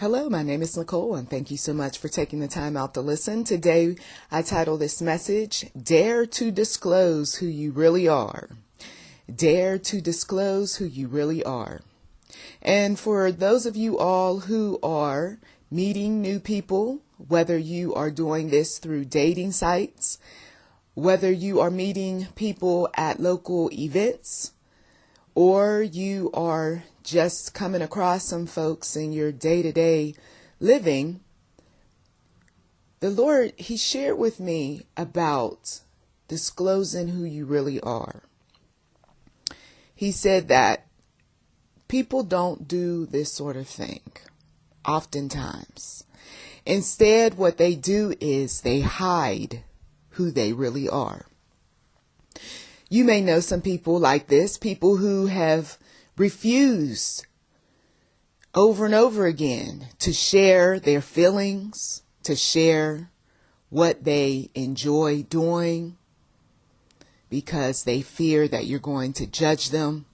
Hello, my name is Nicole, and thank you so much for taking the time out to listen. Today, I title this message, Dare to Disclose Who You Really Are. Dare to disclose who you really are. And for those of you all who are meeting new people, whether you are doing this through dating sites, whether you are meeting people at local events, or you are just coming across some folks in your day-to-day living, the Lord, He shared with me about disclosing who you really are. He said that people don't do this sort of thing oftentimes. Instead, what they do is they hide who they really are. You may know some people like this, people who have refused over and over again to share their feelings, to share what they enjoy doing because they fear that you're going to judge them.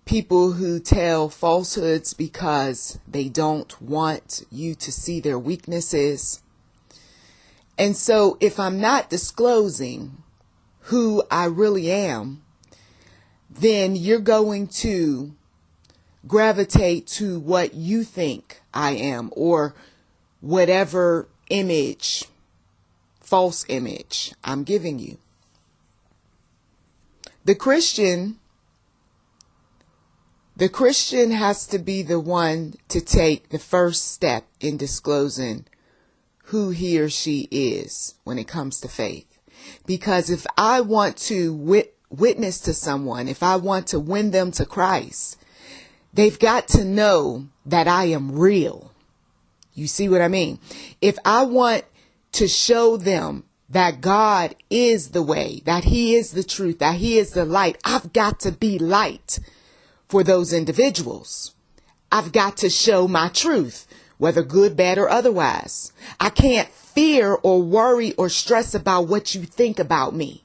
People who tell falsehoods because they don't want you to see their weaknesses. And so if I'm not disclosing who I really am, then you're going to gravitate to what you think I am, or whatever image, false image I'm giving you. The Christian has to be the one to take the first step in disclosing who he or she is when it comes to faith. Because if I want to witness to someone, if I want to win them to Christ, they've got to know that I am real. You see what I mean? If I want to show them that God is the way, that He is the truth, that He is the light, I've got to be light for those individuals. I've got to show my truth, whether good, bad, or otherwise. I can't fear or worry or stress about what you think about me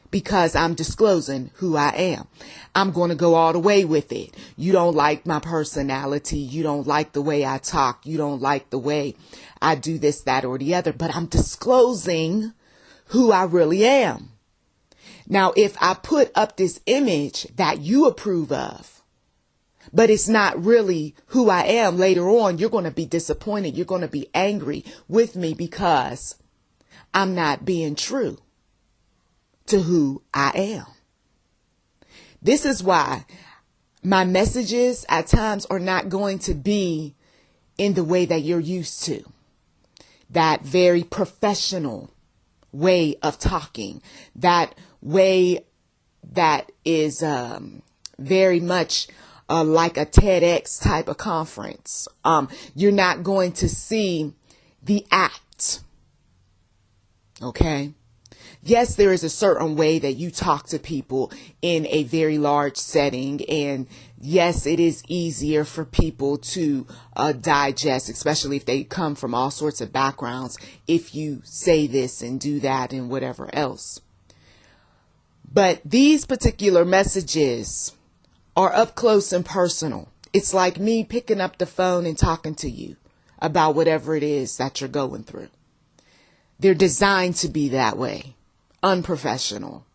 because I'm disclosing who I am. I'm going to go all the way with it. You don't like my personality. You don't like the way I talk. You don't like the way I do this, that, or the other, but I'm disclosing who I really am. Now, if I put up this image that you approve of, but it's not really who I am, later on, you're going to be disappointed. You're going to be angry with me because I'm not being true to who I am. This is why my messages at times are not going to be in the way that you're used to. That very professional way of talking, that way that is very much like a TEDx type of conference. You're not going to see the act. Okay. Yes, there is a certain way that you talk to people in a very large setting. And yes, it is easier for people to digest, especially if they come from all sorts of backgrounds, if you say this and do that and whatever else. But these particular messages are up close and personal. It's like me picking up the phone and talking to you about whatever it is that you're going through. They're designed to be that way. Unprofessional,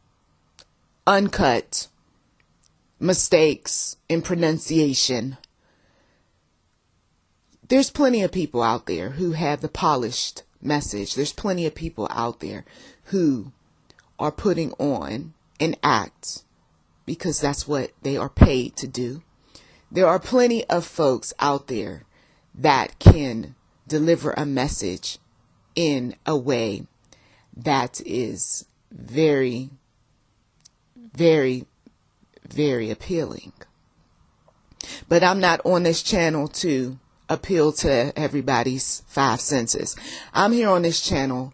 uncut, mistakes in pronunciation. There's plenty of people out there who have the polished message. There's plenty of people out there who are putting on an act because that's what they are paid to do. There are plenty of folks out there that can deliver a message in a way that is very, very, very appealing. But I'm not on this channel to appeal to everybody's five senses. I'm here on this channel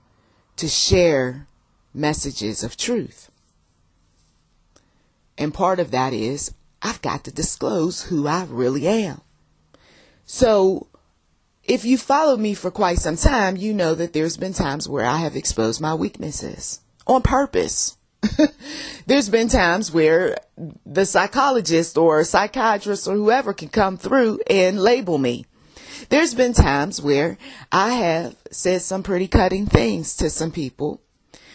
to share messages of truth. And part of that is I've got to disclose who I really am. So if you followed me for quite some time, you know that there's been times where I have exposed my weaknesses on purpose. There's been times where the psychologist or psychiatrist or whoever can come through and label me. There's been times where I have said some pretty cutting things to some people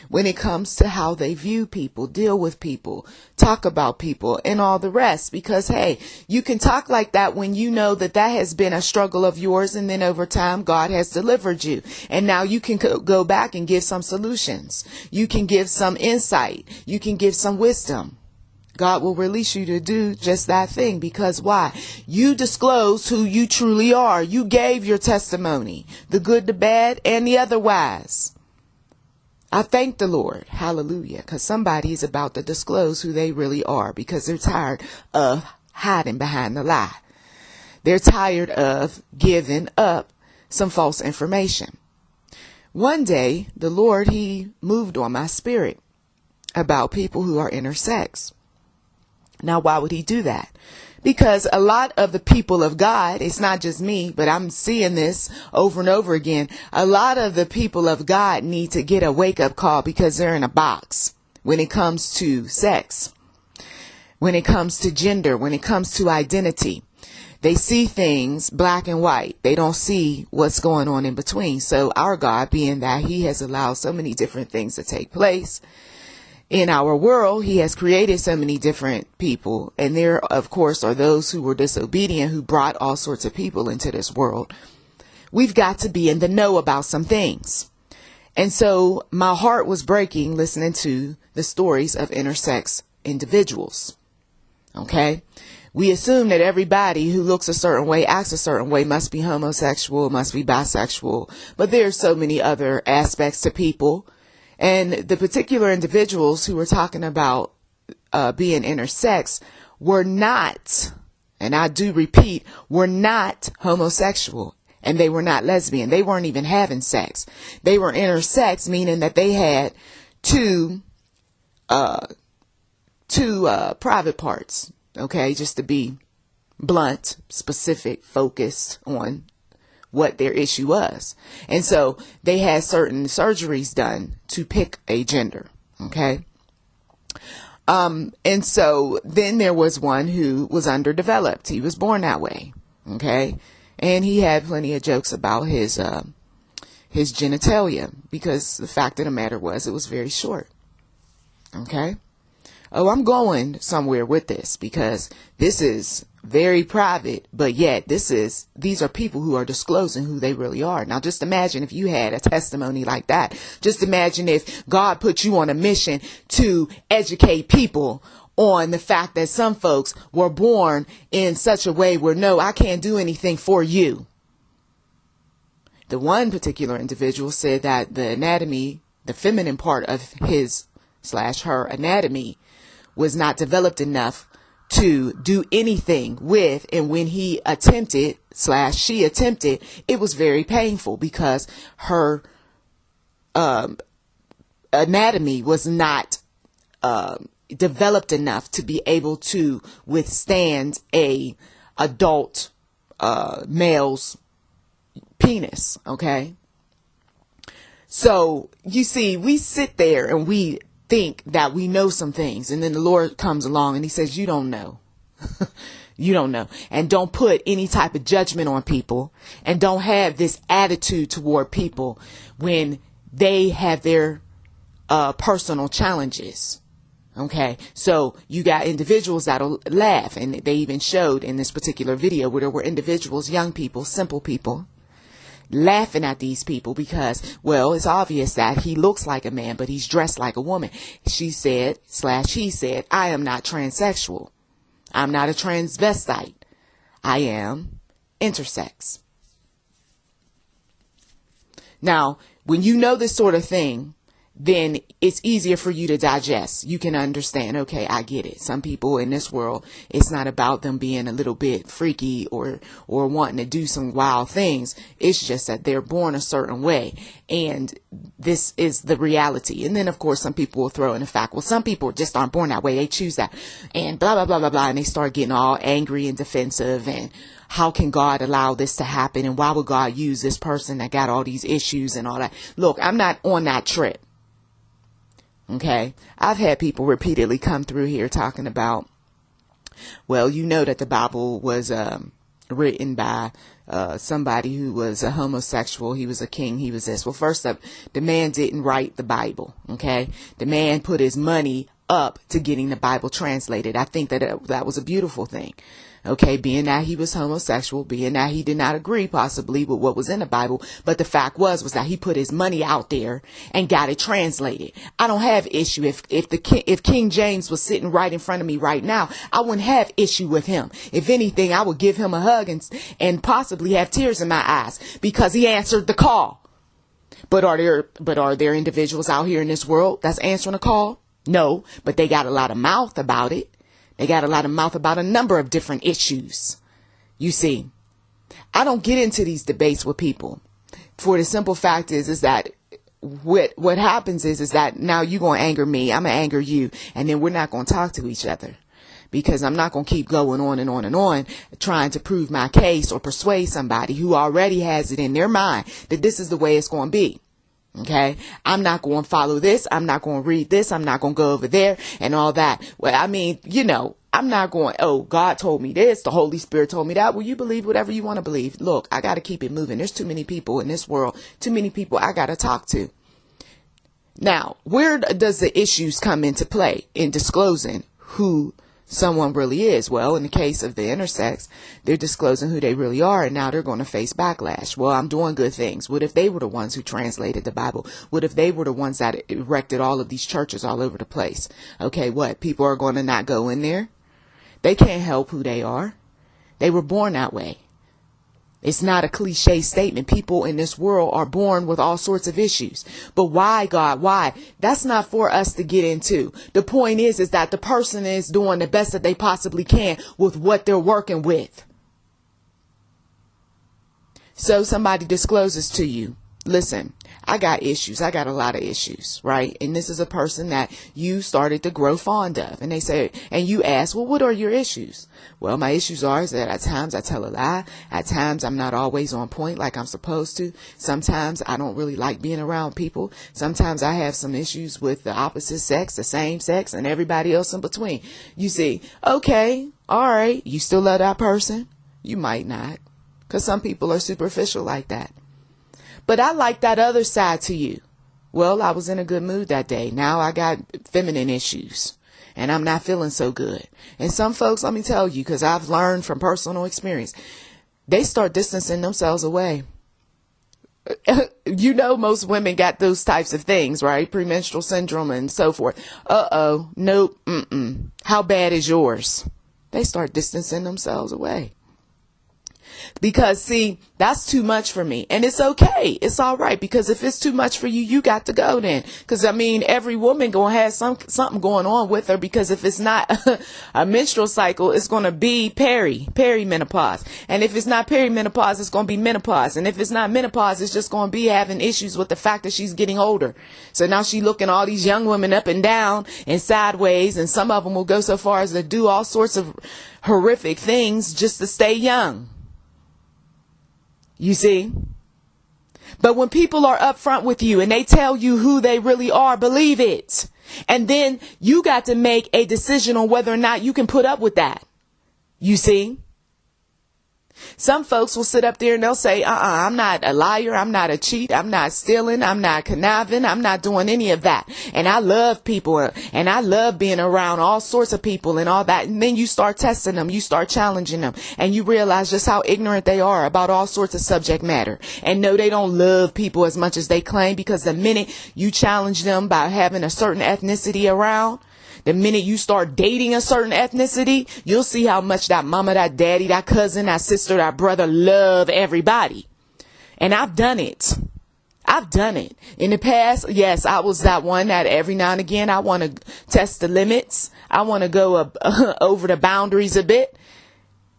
when it comes to how they view people, deal with people, talk about people, and all the rest. Because, hey, you can talk like that when you know that that has been a struggle of yours, and then over time, God has delivered you. And now you can go back and give some solutions. You can give some insight. You can give some wisdom. God will release you to do just that thing. Because why? You disclose who you truly are. You gave your testimony, the good, the bad, and the otherwise. I thank the Lord, hallelujah, because somebody is about to disclose who they really are, because they're tired of hiding behind the lie. They're tired of giving up some false information. One day, the Lord, he moved on my spirit about people who are intersex. Now, why would he do that? Because a lot of the people of God, it's not just me, but I'm seeing this over and over again. A lot of the people of God need to get a wake-up call, because they're in a box when it comes to sex, when it comes to gender, when it comes to identity. They see things black and white. They don't see what's going on in between. So our God, being that he has allowed so many different things to take place in our world, he has created so many different people. And there, of course, are those who were disobedient, who brought all sorts of people into this world. We've got to be in the know about some things. And so my heart was breaking listening to the stories of intersex individuals. Okay. We assume that everybody who looks a certain way, acts a certain way, must be homosexual, must be bisexual. But there are so many other aspects to people. And the particular individuals who were talking about being intersex were not, and I do repeat, were not homosexual, and they were not lesbian. They weren't even having sex. They were intersex, meaning that they had two private parts. Okay, just to be blunt, specific, focused on what their issue was. And so they had certain surgeries done to pick a gender. Okay. And so then there was one who was underdeveloped. He was born that way. Okay. And he had plenty of jokes about his genitalia, because the fact of the matter was it was very short. Okay. Oh, I'm going somewhere with this, because this is very private, but yet these are people who are disclosing who they really are. Now, just imagine if you had a testimony like that. Just imagine if God put you on a mission to educate people on the fact that some folks were born in such a way where, no, I can't do anything for you. The one particular individual said that the anatomy, the feminine part of his/her anatomy, was not developed enough to do anything with. And when he attempted/she attempted, it was very painful, because her anatomy was not developed enough to be able to withstand a adult male's penis. Okay. So you see, we sit there and we think that we know some things, and then the Lord comes along and he says, you don't know. You don't know. And don't put any type of judgment on people, and don't have this attitude toward people when they have their personal challenges. Okay. So you got individuals that'll laugh, and they even showed in this particular video where there were individuals, young people, simple people, laughing at these people because, well, it's obvious that he looks like a man, but he's dressed like a woman. She said/he said, I am not transsexual. I'm not a transvestite. I am intersex. Now, when you know this sort of thing, then it's easier for you to digest. You can understand, okay, I get it. Some people in this world, it's not about them being a little bit freaky or wanting to do some wild things. It's just that they're born a certain way, and this is the reality. And then, of course, some people will throw in the fact, well, some people just aren't born that way. They choose that, and blah, blah, blah, blah, blah. And they start getting all angry and defensive, and how can God allow this to happen? And why would God use this person that got all these issues and all that? Look, I'm not on that trip. Okay. I've had people repeatedly come through here talking about, well, you know that the Bible was written by somebody who was a homosexual. He was a king. He was this. Well, first up, the man didn't write the Bible. Okay. The man put his money up to getting the Bible translated. I think that was a beautiful thing. Okay, being that he was homosexual, being that he did not agree possibly with what was in the Bible, but the fact was that he put his money out there and got it translated. I don't have issue if King James was sitting right in front of me right now, I wouldn't have issue with him. If anything, I would give him a hug and possibly have tears in my eyes because he answered the call. But are there individuals out here in this world that's answering a call? No, but they got a lot of mouth about it. They got a lot of mouth about a number of different issues. You see, I don't get into these debates with people for the simple fact is that what happens is that now you're going to anger me. I'm going to anger you. And then we're not going to talk to each other because I'm not going to keep going on and on and on trying to prove my case or persuade somebody who already has it in their mind that this is the way it's going to be. Okay, I'm not going to follow this. I'm not going to read this. I'm not going to go over there and all that. Well, I mean, I'm not going, oh, God told me this. The Holy Spirit told me that. Well, you believe whatever you want to believe. Look, I got to keep it moving. There's too many people in this world, too many people I got to talk to. Now, where does the issues come into play in disclosing who someone really is? Well, in the case of the intersex, they're disclosing who they really are, and now they're going to face backlash. Well, I'm doing good things. What if they were the ones who translated the Bible? What if they were the ones that erected all of these churches all over the place? Okay, what? People are going to not go in there? They can't help who they are. They were born that way. It's not a cliche statement. People in this world are born with all sorts of issues. But why, God? Why? That's not for us to get into. The point is that the person is doing the best that they possibly can with what they're working with. So somebody discloses to you, listen, I got issues. I got a lot of issues, right? And this is a person that you started to grow fond of. And they say, and you ask, well, what are your issues? Well, my issues are is that at times I tell a lie. At times I'm not always on point like I'm supposed to. Sometimes I don't really like being around people. Sometimes I have some issues with the opposite sex, the same sex, and everybody else in between. You see, okay, all right. You still love that person? You might not, because some people are superficial like that. But I like that other side to you. Well, I was in a good mood that day. Now I got feminine issues and I'm not feeling so good. And some folks, let me tell you, because I've learned from personal experience, they start distancing themselves away. Most women got those types of things, right? Premenstrual syndrome and so forth. Nope. How bad is yours? They start distancing themselves away. Because, see, that's too much for me. And it's okay. It's all right. Because if it's too much for you, you got to go then. Because, I mean, every woman going to have something going on with her. Because if it's not a menstrual cycle, it's going to be perimenopause. And if it's not perimenopause, it's going to be menopause. And if it's not menopause, it's just going to be having issues with the fact that she's getting older. So now she's looking all these young women up and down and sideways. And some of them will go so far as to do all sorts of horrific things just to stay young. You see? But when people are upfront with you and they tell you who they really are, believe it. And then you got to make a decision on whether or not you can put up with that. You see? Some folks will sit up there and they'll say, I'm not a liar. I'm not a cheat. I'm not stealing. I'm not conniving. I'm not doing any of that. And I love people and I love being around all sorts of people and all that. And then you start testing them. You start challenging them and you realize just how ignorant they are about all sorts of subject matter. And no, they don't love people as much as they claim, because the minute you challenge them by having a certain ethnicity around, the minute you start dating a certain ethnicity, you'll see how much that mama, that daddy, that cousin, that sister, that brother love everybody. And I've done it. I've done it. In the past, yes, I was that one that every now and again I want to test the limits. I want to go over the boundaries a bit.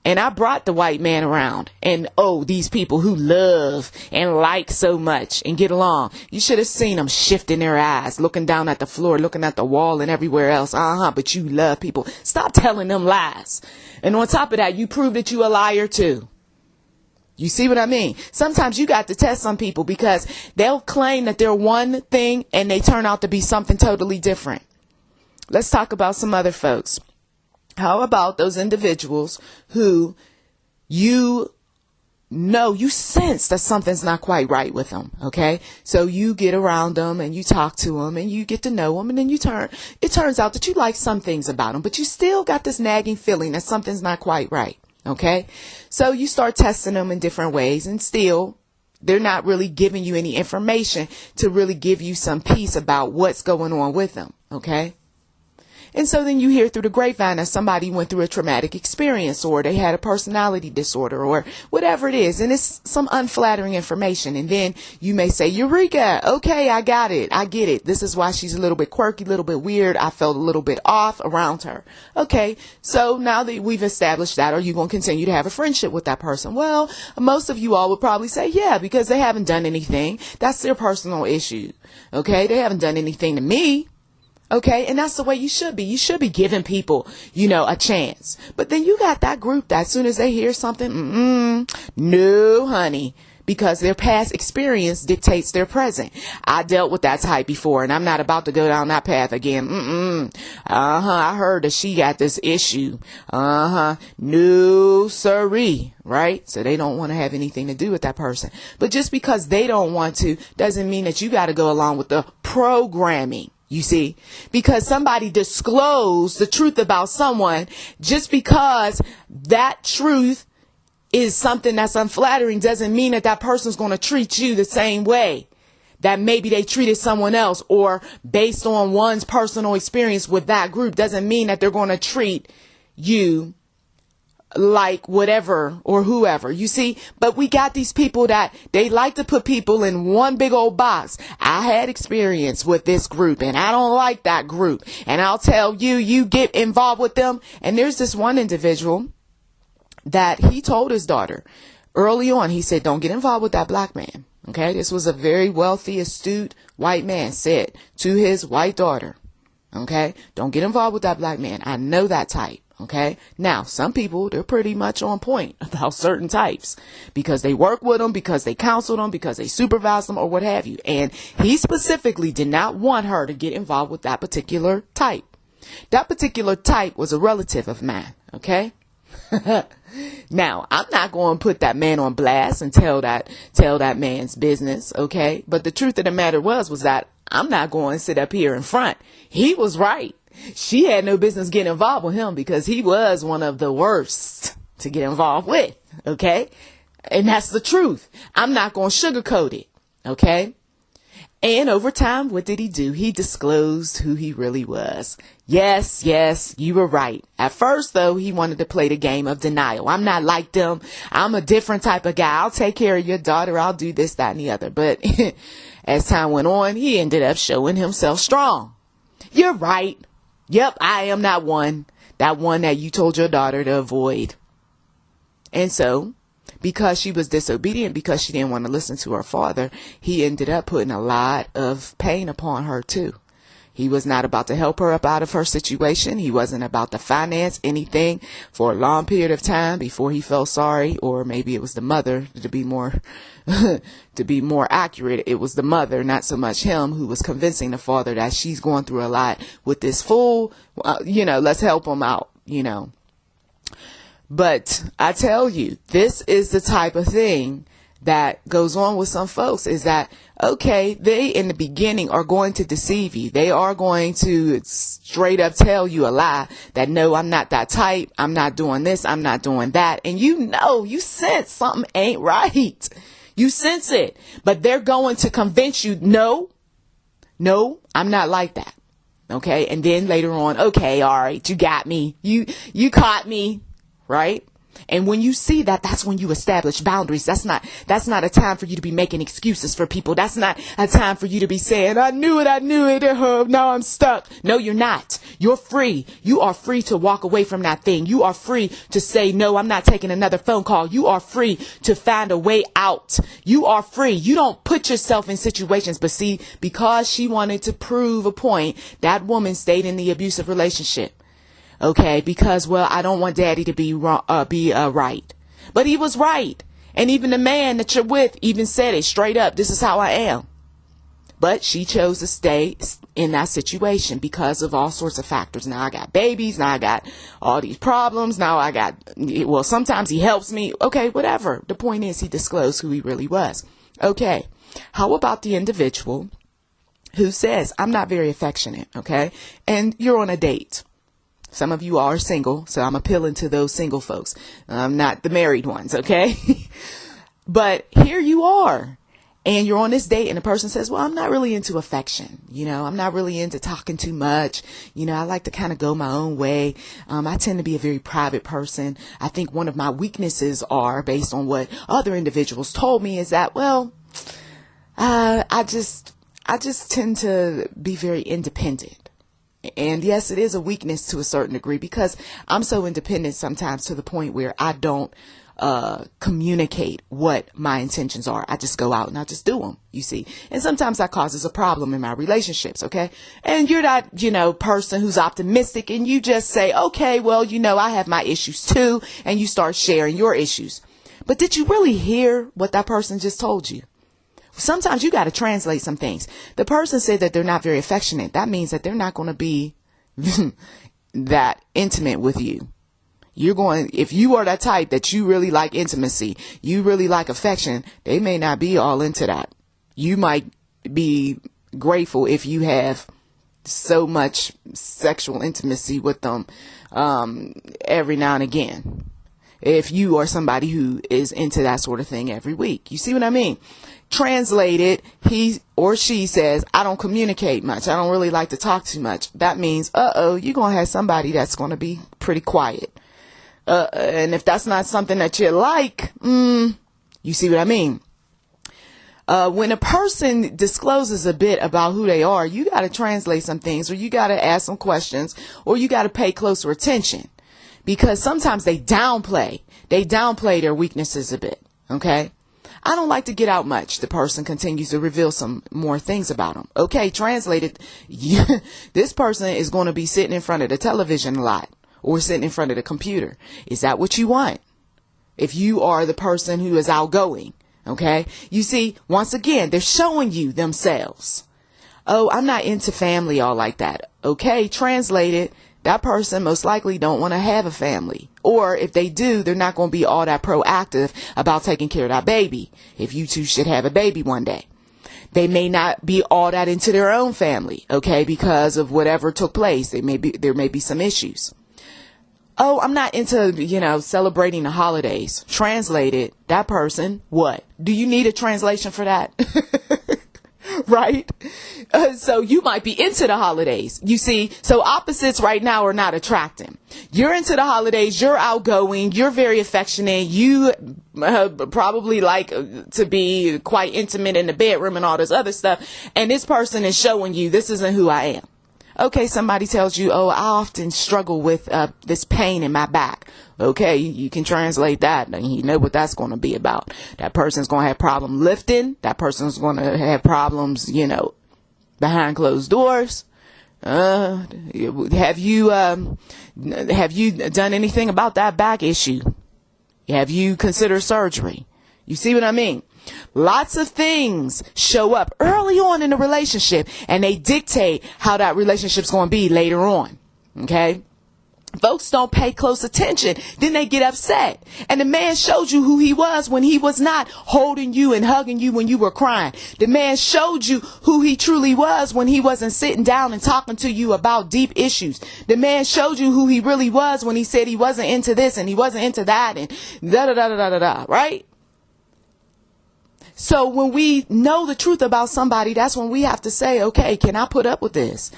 And I brought the white man around. And these people who love and like so much and get along. You should have seen them shifting their eyes, looking down at the floor, looking at the wall and everywhere else. But you love people. Stop telling them lies. And on top of that, you prove that you a liar too. You see what I mean? Sometimes you got to test some people because they'll claim that they're one thing and they turn out to be something totally different. Let's talk about some other folks. How about those individuals who you know, you sense that something's not quite right with them. Okay. So you get around them and you talk to them and you get to know them, and then it turns out that you like some things about them, but you still got this nagging feeling that something's not quite right. Okay. So you start testing them in different ways, and still they're not really giving you any information to really give you some peace about what's going on with them. Okay. And so then you hear through the grapevine that somebody went through a traumatic experience, or they had a personality disorder, or whatever it is. And it's some unflattering information. And then you may say, Eureka, okay, I got it. I get it. This is why she's a little bit quirky, a little bit weird. I felt a little bit off around her. Okay. So now that we've established that, are you going to continue to have a friendship with that person? Well, most of you all would probably say, yeah, because they haven't done anything. That's their personal issue. Okay. They haven't done anything to me. Okay. And that's the way you should be. You should be giving people, a chance. But then you got that group that as soon as they hear something, no, honey, because their past experience dictates their present. I dealt with that type before, and I'm not about to go down that path again. I heard that she got this issue. No, siree. Right? So they don't want to have anything to do with that person. But just because they don't want to doesn't mean that you got to go along with the programming. You see, because somebody disclosed the truth about someone, just because that truth is something that's unflattering doesn't mean that that person's going to treat you the same way that maybe they treated someone else, or based on one's personal experience with that group doesn't mean that they're going to treat you like whatever or whoever, you see. But we got these people that they like to put people in one big old box. I had experience with this group and I don't like that group, and I'll tell you, you get involved with them. And there's this one individual that he told his daughter early on, he said, don't get involved with that black man. Okay. This was a very wealthy, astute white man said to his white daughter. Okay. Don't get involved with that black man. I know that type. Okay. Now, some people, they're pretty much on point about certain types because they work with them, because they counsel them, because they supervise them, or what have you. And he specifically did not want her to get involved with that particular type. That particular type was a relative of mine. Okay. Now, I'm not going to put that man on blast and tell that man's business. Okay. But the truth of the matter was that I'm not going to sit up here in front. He was right. She had no business getting involved with him because he was one of the worst to get involved with. Okay. And that's the truth. I'm not going to sugarcoat it. Okay. And over time, what did he do? He disclosed who he really was. Yes, you were right. At first, though, he wanted to play the game of denial. I'm not like them. I'm a different type of guy. I'll take care of your daughter. I'll do this, that, and the other. But as time went on, he ended up showing himself strong. You're right. Yep, I am that one that you told your daughter to avoid. And so, because she was disobedient, because she didn't want to listen to her father, he ended up putting a lot of pain upon her too. He was not about to help her up out of her situation. He wasn't about to finance anything for a long period of time before he felt sorry, or maybe it was the mother, to be more accurate. It was the mother, not so much him, who was convincing the father that she's going through a lot with this fool. Let's help him out, But I tell you, this is the type of thing that goes on with some folks, is that, okay, they in the beginning are going to deceive you. They are going to straight up tell you a lie that, no, I'm not that type. I'm not doing this. I'm not doing that. And you sense something ain't right. You sense it, but they're going to convince you, no, I'm not like that. Okay. And then later on, okay, all right, you got me. You caught me. Right. And when you see that, that's when you establish boundaries. That's not a time for you to be making excuses for people. That's not a time for you to be saying, I knew it. Now I'm stuck. No, you're not. You're free. You are free to walk away from that thing. You are free to say, no, I'm not taking another phone call. You are free to find a way out. You are free. You don't put yourself in situations. But see, because she wanted to prove a point, that woman stayed in the abusive relationship. Okay, because, well, I don't want daddy to be wrong, right. But he was right. And even the man that you're with even said it straight up. This is how I am. But she chose to stay in that situation because of all sorts of factors. Now I got babies. Now I got all these problems. Now I got, well, sometimes he helps me. Okay, whatever. The point is he disclosed who he really was. Okay. How about the individual who says, I'm not very affectionate, okay? And you're on a date. Some of you are single, so I'm appealing to those single folks, not the married ones, okay? But here you are, and you're on this date, and the person says, well, I'm not really into affection. I'm not really into talking too much. I like to kind of go my own way. I tend to be a very private person. I think one of my weaknesses are, based on what other individuals told me, is that, well, I just tend to be very independent. And yes, it is a weakness to a certain degree because I'm so independent sometimes to the point where I don't communicate what my intentions are. I just go out and I just do them, you see. And sometimes that causes a problem in my relationships, okay? And you're that, person who's optimistic and you just say, okay, well, I have my issues too. And you start sharing your issues. But did you really hear what that person just told you? Sometimes you got to translate some things. The person said that they're not very affectionate. That means that they're not going to be that intimate with you. If you are that type that you really like intimacy, you really like affection, they may not be all into that. You might be grateful if you have so much sexual intimacy with them every now and again. If you are somebody who is into that sort of thing every week. You see what I mean? Translated, he or she says, I don't communicate much. I don't really like to talk too much. That means, you're going to have somebody that's going to be pretty quiet. And if that's not something that you like, you see what I mean? When a person discloses a bit about who they are, you got to translate some things, or you got to ask some questions, or you got to pay closer attention. Because sometimes they downplay their weaknesses a bit. Okay. I don't like to get out much. The person continues to reveal some more things about them. Okay. Translated. This person is going to be sitting in front of the television a lot or sitting in front of the computer. Is that what you want? If you are the person who is outgoing. Okay. You see, once again, they're showing you themselves. Oh, I'm not into family all like that. Okay. Translated. That person most likely don't want to have a family. Or if they do, they're not going to be all that proactive about taking care of that baby. If you two should have a baby one day. They may not be all that into their own family, okay, because of whatever took place. There may be some issues. Oh, I'm not into, celebrating the holidays. Translated, that person, what? Do you need a translation for that? Right? So you might be into the holidays. You see, so opposites right now are not attracting. You're into the holidays. You're outgoing. You're very affectionate. You probably like to be quite intimate in the bedroom and all this other stuff. And this person is showing you this isn't who I am. Okay, somebody tells you, oh, I often struggle with this pain in my back. Okay, you can translate that. And you know what that's going to be about. That person's going to have problem lifting. That person's going to have problems, behind closed doors. Have you done anything about that back issue? Have you considered surgery? You see what I mean? Lots of things show up early on in the relationship and they dictate how that relationship's going to be later on. Okay. Folks don't pay close attention. Then they get upset. And the man showed you who he was when he was not holding you and hugging you when you were crying. The man showed you who he truly was when he wasn't sitting down and talking to you about deep issues. The man showed you who he really was when he said he wasn't into this and he wasn't into that and da da da da da da, right? So when we know the truth about somebody, that's when we have to say, okay, can I put up with this?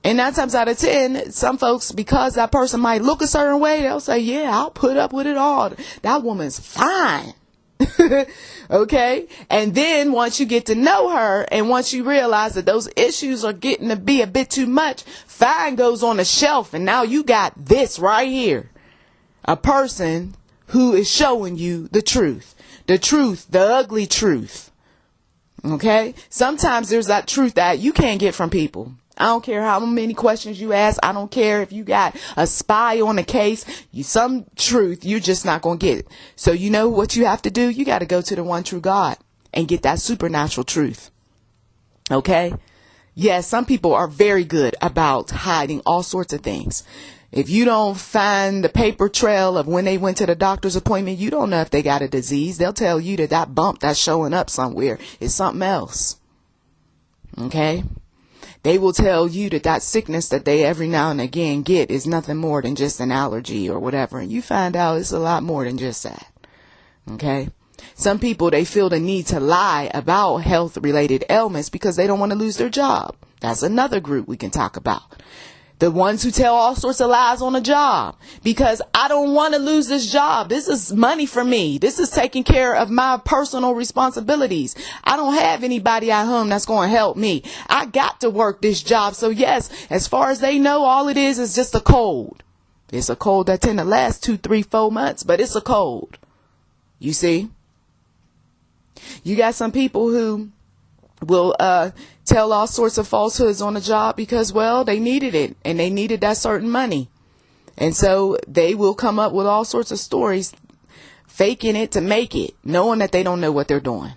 And 9 times out of 10, some folks, because that person might look a certain way, they'll say, yeah, I'll put up with it all. That woman's fine. Okay. And then once you get to know her and once you realize that those issues are getting to be a bit too much, fine goes on the shelf. And now you got this right here. A person who is showing you the truth, the ugly truth. Okay. Sometimes there's that truth that you can't get from people. I don't care how many questions you ask. I don't care if you got a spy on the case. Some truth you're just not going to get. So you know what you have to do? You got to go to the one true God and get that supernatural truth. Okay. Yes, some people are very good about hiding all sorts of things. If you don't find the paper trail of when they went to the doctor's appointment, you don't know if they got a disease. They'll tell you that that bump that's showing up somewhere is something else. Okay. They will tell you that that sickness that they every now and again get is nothing more than just an allergy or whatever. And you find out it's a lot more than just that. Okay. Some people, they feel the need to lie about health related ailments because they don't want to lose their job. That's another group we can talk about. The ones who tell all sorts of lies on a job because I don't want to lose this job. This is money for me. This is taking care of my personal responsibilities. I don't have anybody at home that's going to help me. I got to work this job. So yes, as far as they know, all it is just a cold. It's a cold that tend to last 2, 3, 4 months, but it's a cold. You see? You got some people who will tell all sorts of falsehoods on the job because, well, they needed it and they needed that certain money. And so they will come up with all sorts of stories, faking it to make it, knowing that they don't know what they're doing.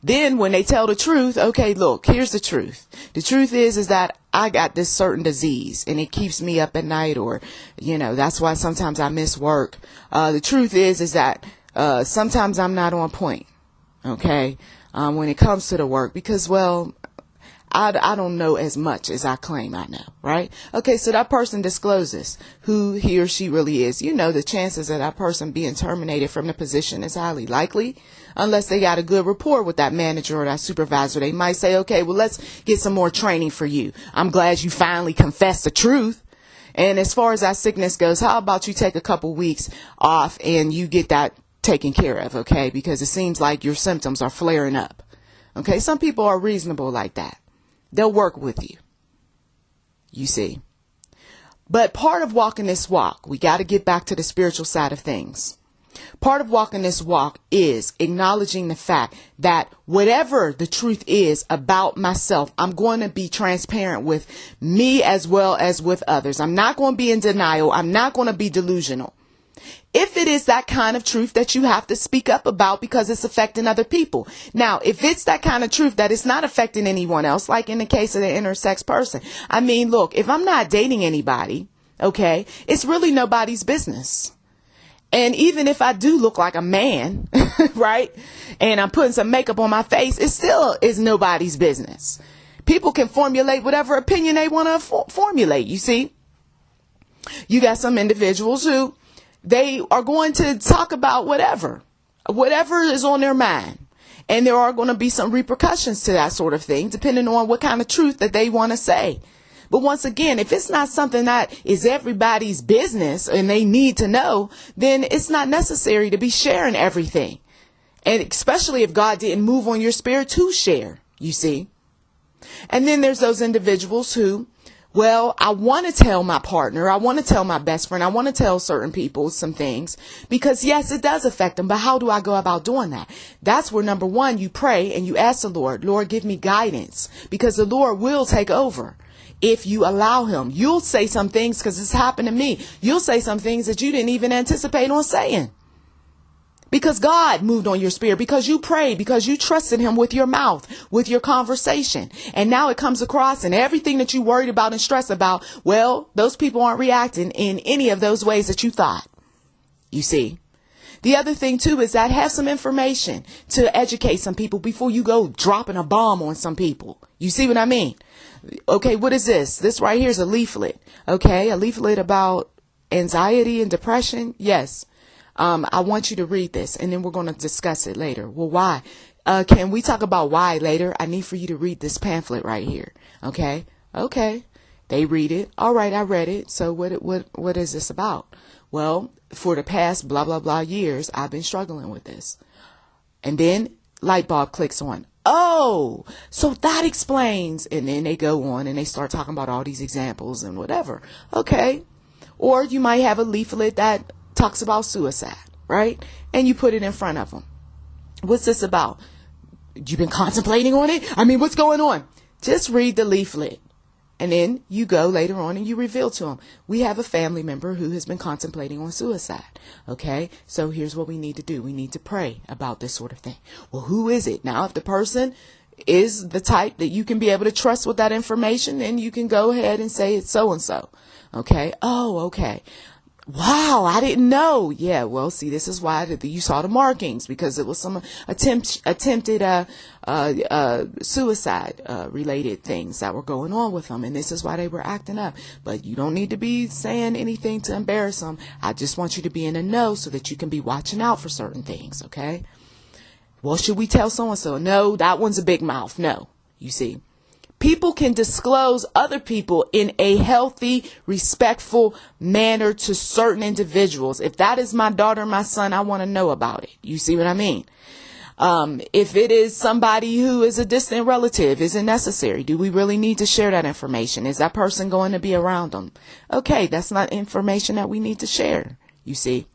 Then when they tell the truth, okay, look, here's the truth. The truth is that I got this certain disease and it keeps me up at night, or, that's why sometimes I miss work. The truth is that sometimes I'm not on point. Okay. When it comes to the work, because, well, I don't know as much as I claim I know, right? Okay, so that person discloses who he or she really is. The chances of that person being terminated from the position is highly likely, unless they got a good rapport with that manager or that supervisor. They might say, okay, well, let's get some more training for you. I'm glad you finally confessed the truth. And as far as that sickness goes, how about you take a couple weeks off and you get that taken care of, okay? Because it seems like your symptoms are flaring up. Okay, some people are reasonable like that. They'll work with you. You see. But part of walking this walk, we got to get back to the spiritual side of things. Part of walking this walk is acknowledging the fact that whatever the truth is about myself, I'm going to be transparent with me as well as with others. I'm not going to be in denial. I'm not going to be delusional. If it is that kind of truth that you have to speak up about because it's affecting other people. Now, if it's that kind of truth that it's not affecting anyone else, like in the case of the intersex person, I mean, look, if I'm not dating anybody, okay, it's really nobody's business. And even if I do look like a man, right, and I'm putting some makeup on my face, it still is nobody's business. People can formulate whatever opinion they want to formulate, you see. You got some individuals who they are going to talk about whatever is on their mind. And there are going to be some repercussions to that sort of thing, depending on what kind of truth that they want to say. But once again, if it's not something that is everybody's business and they need to know, then it's not necessary to be sharing everything. And especially if God didn't move on your spirit to share, you see. And then there's those individuals who, well, I want to tell my partner, I want to tell my best friend, I want to tell certain people some things because, yes, it does affect them. But how do I go about doing that? That's where, number one, you pray and you ask the Lord, Lord, give me guidance, because the Lord will take over if you allow him. You'll say some things, because it's happened to me. You'll say some things that you didn't even anticipate on saying. Because God moved on your spirit, because you prayed, because you trusted him with your mouth, with your conversation. And now it comes across, and everything that you worried about and stressed about, well, those people aren't reacting in any of those ways that you thought. You see. The other thing, too, is that have some information to educate some people before you go dropping a bomb on some people. You see what I mean? Okay, what is this? This right here is a leaflet. Okay, a leaflet about anxiety and depression. Yes. I want you to read this, and then we're going to discuss it later. Well, why? Can we talk about why later? I need for you to read this pamphlet right here. Okay. Okay. They read it. All right. I read it. So what is this about? Well, for the past blah, blah, blah years, I've been struggling with this. And then light bulb clicks on. Oh, so that explains. And then they go on and they start talking about all these examples and whatever. Okay. Or you might have a leaflet that talks about suicide, right? And you put it in front of them. What's this about? You've been contemplating on it? I mean, what's going on? Just read the leaflet. And then you go later on and you reveal to them, we have a family member who has been contemplating on suicide. Okay, so here's what we need to do. We need to pray about this sort of thing. Well, who is it? Now, if the person is the type that you can be able to trust with that information, then you can go ahead and say it's so and so. Okay. Oh, okay. Wow, I didn't know. Yeah, well, see, this is why you saw the markings, because it was some attempted suicide related things that were going on with them, and this is why they were acting up. But you don't need to be saying anything to embarrass them. I just want you to be in the know so that you can be watching out for certain things. Okay. Well, should we tell so and so? No, that one's a big mouth. No, you see. People can disclose other people in a healthy, respectful manner to certain individuals. If that is my daughter, my son, I want to know about it. You see what I mean? If it is somebody who is a distant relative, is it necessary? Do we really need to share that information? Is that person going to be around them? Okay, that's not information that we need to share, you see.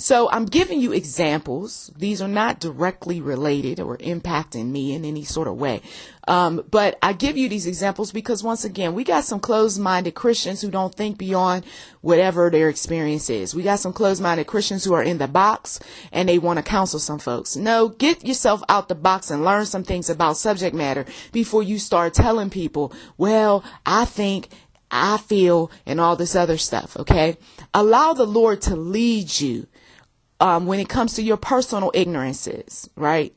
So I'm giving you examples. These are not directly related or impacting me in any sort of way. But I give you these examples because, once again, we got some closed-minded Christians who don't think beyond whatever their experience is. We got some closed-minded Christians who are in the box and they want to counsel some folks. No, get yourself out the box and learn some things about subject matter before you start telling people, well, I think, I feel, and all this other stuff. Okay. Allow the Lord to lead you. When it comes to your personal ignorances, right?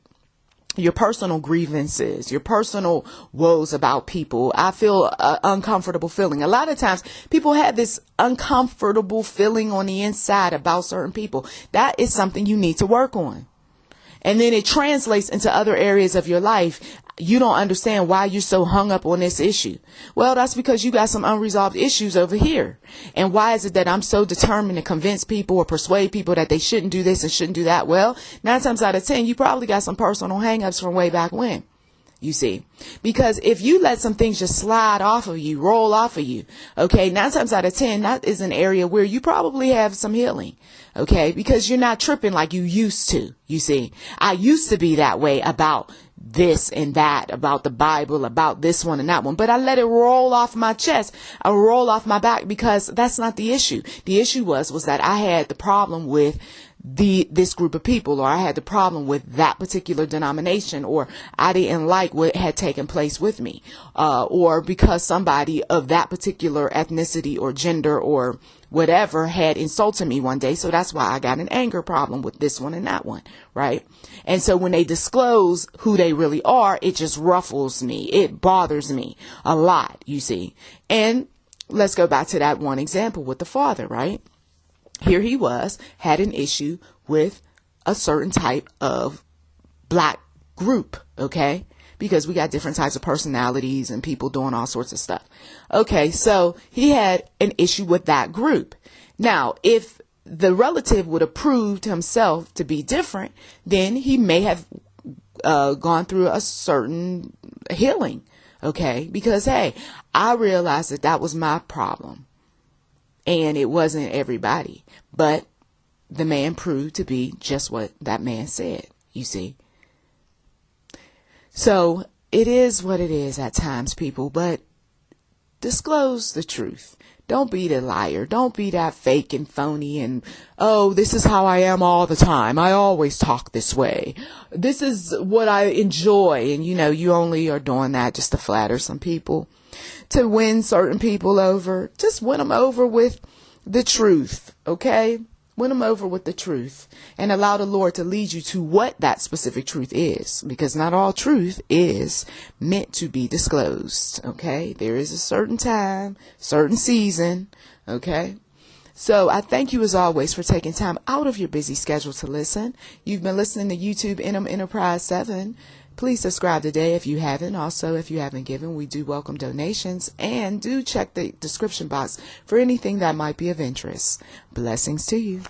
Your personal grievances, your personal woes about people. I feel uncomfortable feeling. A lot of times people have this uncomfortable feeling on the inside about certain people. That is something you need to work on. And then it translates into other areas of your life. You don't understand why you're so hung up on this issue. Well, that's because you got some unresolved issues over here. And why is it that I'm so determined to convince people or persuade people that they shouldn't do this and shouldn't do that? Well, 9 times out of 10, you probably got some personal hangups from way back when. You see, because if you let some things just slide off of you, roll off of you, okay, 9 times out of 10, that is an area where you probably have some healing, okay, because you're not tripping like you used to. You see, I used to be that way about this and that, about the Bible, about this one and that one, but I let it roll off my chest, I roll off my back, because that's not the issue. The issue was that I had the problem with this group of people, or I had the problem with that particular denomination, or I didn't like what had taken place with me, or because somebody of that particular ethnicity or gender or whatever had insulted me one day. So that's why I got an anger problem with this one and that one. Right. And so when they disclose who they really are, it just ruffles me. It bothers me a lot, you see. And let's go back to that one example with the father, right? Here he was, had an issue with a certain type of black group, okay? Because we got different types of personalities and people doing all sorts of stuff. Okay, so he had an issue with that group. Now, if the relative would have proved himself to be different, then he may have gone through a certain healing, okay? Because, hey, I realized that was my problem. And it wasn't everybody, but the man proved to be just what that man said, you see. So it is what it is at times, people, but disclose the truth. Don't be the liar. Don't be that fake and phony and, oh, this is how I am all the time. I always talk this way. This is what I enjoy. And, you only are doing that just to flatter some people, to win certain people over. Just win them over with the truth, okay? Win them over with the truth and allow the Lord to lead you to what that specific truth is, because not all truth is meant to be disclosed, okay? There is a certain time, certain season, okay? So I thank you as always for taking time out of your busy schedule to listen. You've been listening to YouTube Enterprise 7. Please subscribe today if you haven't. Also, if you haven't given, we do welcome donations, and do check the description box for anything that might be of interest. Blessings to you.